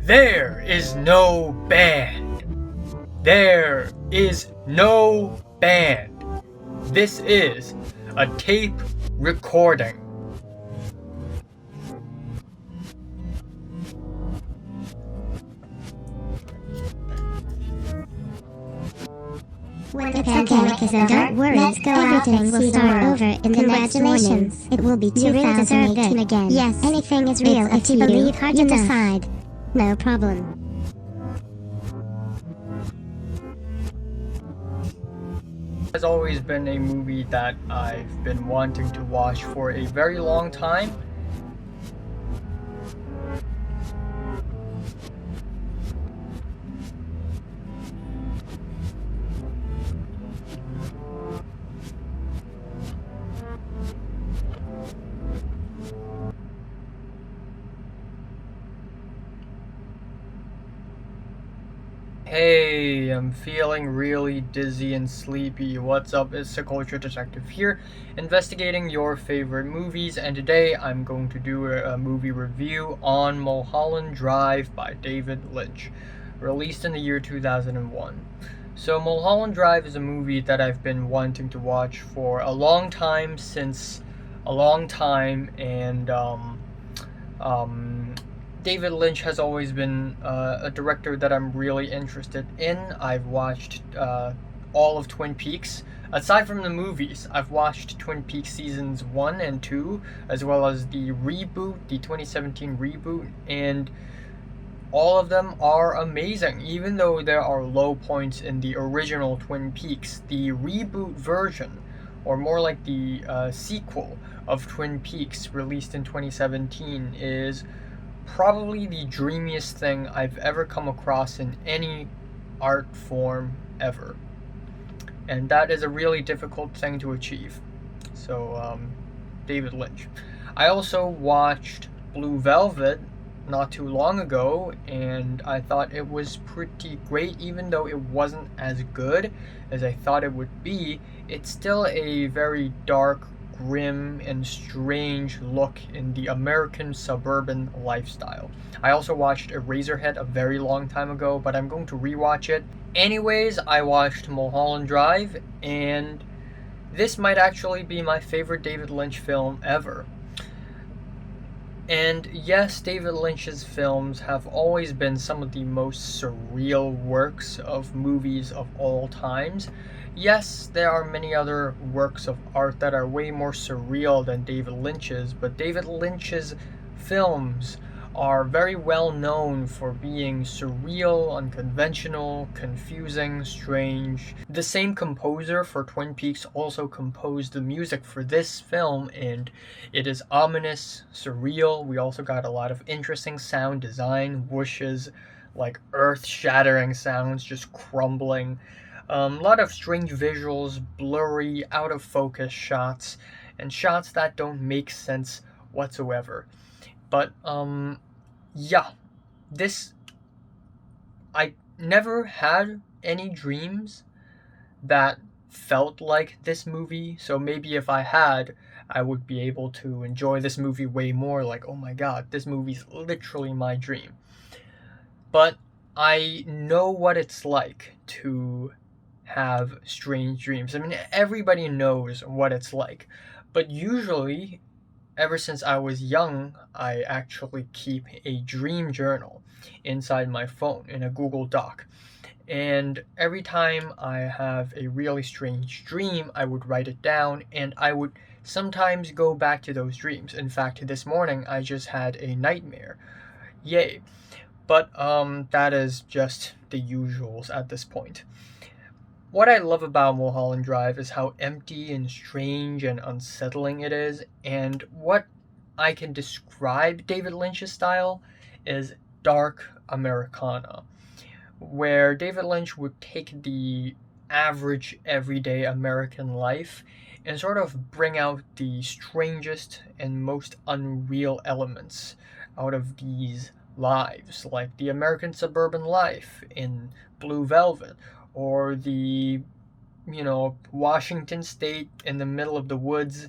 There is no band. There is no band. This is a tape recording. When the pandemic is over, don't worry, everything will start over in the next morning. It will be 2018 again. Yes, anything is real if you believe hard enough. Decide. No problem. Has always been a movie that I've been wanting to watch for a very long time. Hey, I'm feeling really dizzy and sleepy. What's up? It's the Culture Detective here, investigating your favorite movies, and today I'm going to do a movie review on Mulholland Drive by David Lynch, released in the year 2001. So Mulholland Drive is a movie that I've been wanting to watch for a long time, and David Lynch has always been a director that I'm really interested in. I've watched all of Twin Peaks. Aside from the movies, I've watched Twin Peaks seasons 1 and 2, as well as the reboot, the 2017 reboot, and all of them are amazing. Even though there are low points in the original Twin Peaks, the reboot version, or more like the sequel of Twin Peaks, released in 2017, is probably the dreamiest thing I've ever come across in any art form ever. And that is a really difficult thing to achieve. So, David Lynch. I also watched Blue Velvet not too long ago, and I thought it was pretty great. Even though it wasn't as good as I thought it would be, it's still a very dark, grim, and strange look in the American suburban lifestyle. I also watched Eraserhead a very long time ago, but I'm going to rewatch it. Anyways, I watched Mulholland Drive, and this might actually be my favorite David Lynch film ever. And yes, David Lynch's films have always been some of the most surreal works of movies of all times. Yes, there are many other works of art that are way more surreal than David Lynch's, but David Lynch's films are very well known for being surreal, unconventional, confusing, strange. The same composer for Twin Peaks also composed the music for this film, and it is ominous, surreal. We also got a lot of interesting sound design, whooshes, like earth-shattering sounds just crumbling. A lot of strange visuals, blurry, out of focus shots, and shots that don't make sense whatsoever. But, yeah, this, I never had any dreams that felt like this movie, so maybe if I had, I would be able to enjoy this movie way more, like, oh my god, this movie's literally my dream. But I know what it's like to have strange dreams. I mean, everybody knows what it's like, but usually, ever since I was young, I actually keep a dream journal inside my phone in a Google Doc. And every time I have a really strange dream, I would write it down, and I would sometimes go back to those dreams. In fact, this morning I just had a nightmare. Yay. But that is just the usuals at this point. What I love about Mulholland Drive is how empty and strange and unsettling it is, and what I can describe David Lynch's style is dark Americana, where David Lynch would take the average everyday American life and sort of bring out the strangest and most unreal elements out of these lives, like the American suburban life in Blue Velvet, or the, Washington State in the middle of the woods,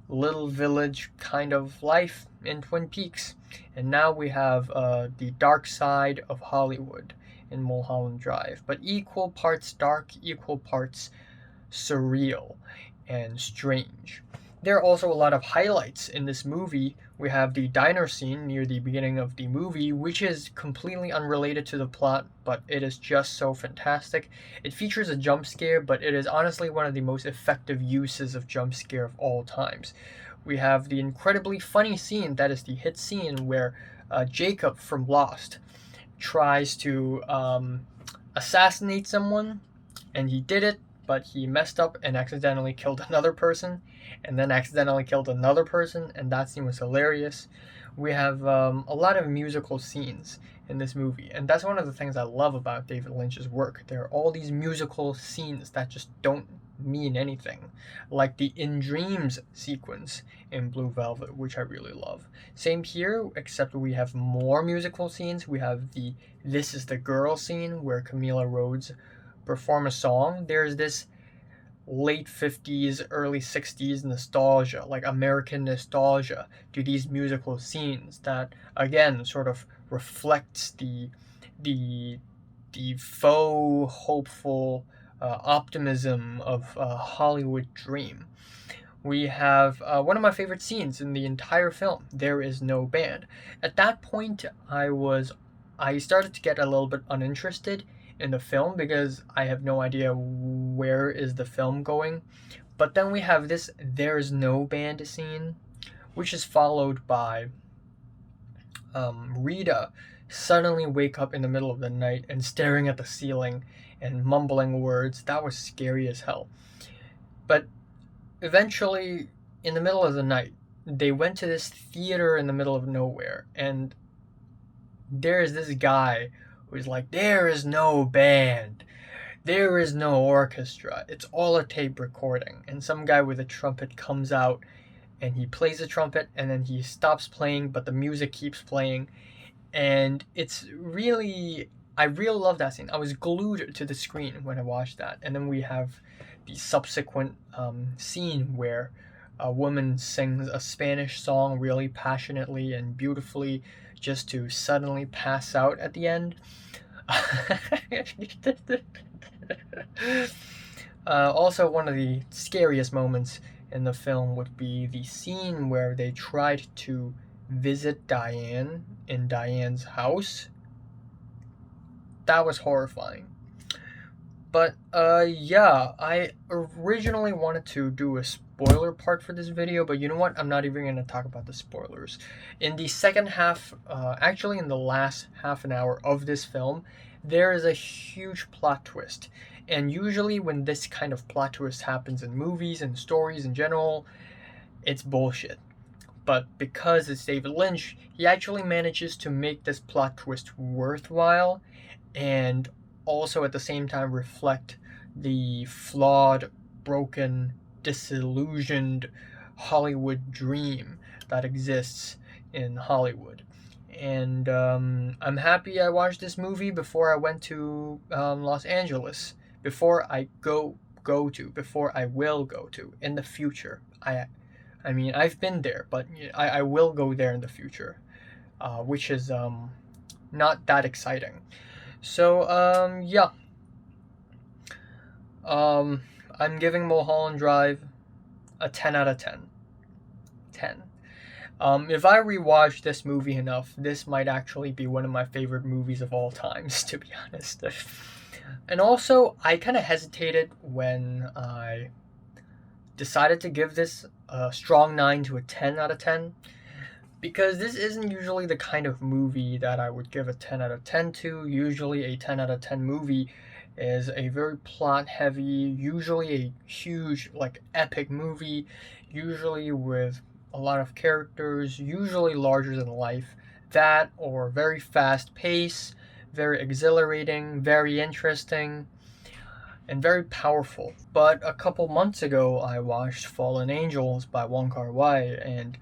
little village kind of life in Twin Peaks, and now we have the dark side of Hollywood in Mulholland Drive, but equal parts dark, equal parts surreal and strange. There are also a lot of highlights in this movie. We have the diner scene near the beginning of the movie, which is completely unrelated to the plot, but it is just so fantastic. It features a jump scare, but it is honestly one of the most effective uses of jump scare of all times. We have the incredibly funny scene that is the hit scene where Jacob from Lost tries to assassinate someone, and he did it, but he messed up and accidentally killed another person, and then accidentally killed another person, and that scene was hilarious. We have a lot of musical scenes in this movie, and that's one of the things I love about David Lynch's work. There are all these musical scenes that just don't mean anything, like the In Dreams sequence in Blue Velvet, which I really love. Same here, except we have more musical scenes. We have the This Is the Girl scene where Camila Rhodes perform a song. There's this late 50s, early 60s nostalgia, like American nostalgia, to these musical scenes that again sort of reflects the faux hopeful optimism of a Hollywood dream. We have one of my favorite scenes in the entire film. There is no band. At that point, I started to get a little bit uninterested in the film because I have no idea where is the film going. But then we have this "There's no band" scene, which is followed by Rita suddenly wake up in the middle of the night and staring at the ceiling and mumbling words. That was scary as hell. But eventually, in the middle of the night, they went to this theater in the middle of nowhere, and there's this guy who's like, there is no band, there is no orchestra, it's all a tape recording. And some guy with a trumpet comes out and he plays the trumpet, and then he stops playing, but the music keeps playing. And it's really, I really love that scene. I was glued to the screen when I watched that. And then we have the subsequent scene where a woman sings a Spanish song really passionately and beautifully, just to suddenly pass out at the end. Also, one of the scariest moments in the film would be the scene where they tried to visit Diane in Diane's house. That was horrifying. But yeah, I originally wanted to do a spoiler part for this video, but you know what? I'm not even going to talk about the spoilers. In the second half, actually in the last half an hour of this film, there is a huge plot twist. And usually when this kind of plot twist happens in movies and stories in general, it's bullshit. But because it's David Lynch, he actually manages to make this plot twist worthwhile, and also at the same time reflect the flawed, broken, disillusioned Hollywood dream that exists in Hollywood. And I'm happy I watched this movie before I went to Los Angeles, before I before I will go to in the future. I mean, I've been there, but I will go there in the future, which is not that exciting. So, yeah. I'm giving Mulholland Drive a 10 out of 10. 10. If I rewatch this movie enough, this might actually be one of my favorite movies of all times, to be honest. And also, I kind of hesitated when I decided to give this a strong 9 to a 10 out of 10. Because this isn't usually the kind of movie that I would give a 10 out of 10 to. Usually a 10 out of 10 movie is a very plot heavy, usually a huge, like, epic movie, usually with a lot of characters, usually larger than life. That, or very fast pace, very exhilarating, very interesting, and very powerful. But a couple months ago, I watched Fallen Angels by Wong Kar-wai, and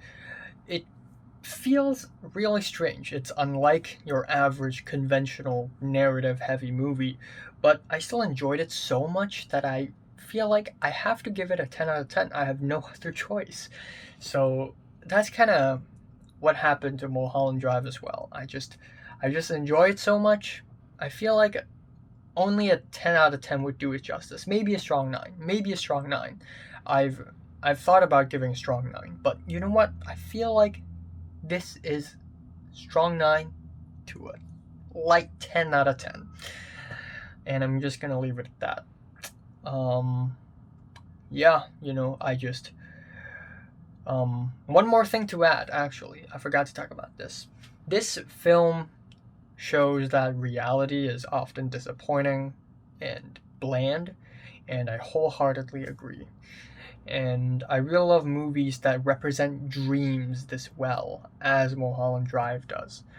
it feels really strange. It's unlike your average conventional narrative heavy movie, but I still enjoyed it so much that I feel like I have to give it a 10 out of 10. I have no other choice. So that's kind of what happened to Mulholland Drive as well. I just enjoy it so much. I feel like only a 10 out of 10 would do it justice. Maybe a strong 9. Maybe a strong 9. I've thought about giving a strong 9, but you know what? I feel like this is strong 9 to a light 10 out of 10. And I'm just going to leave it at that. Yeah, I just one more thing to add, actually. I forgot to talk about this. This film shows that reality is often disappointing and bland, and I wholeheartedly agree. And I really love movies that represent dreams this well, as Mulholland Drive does.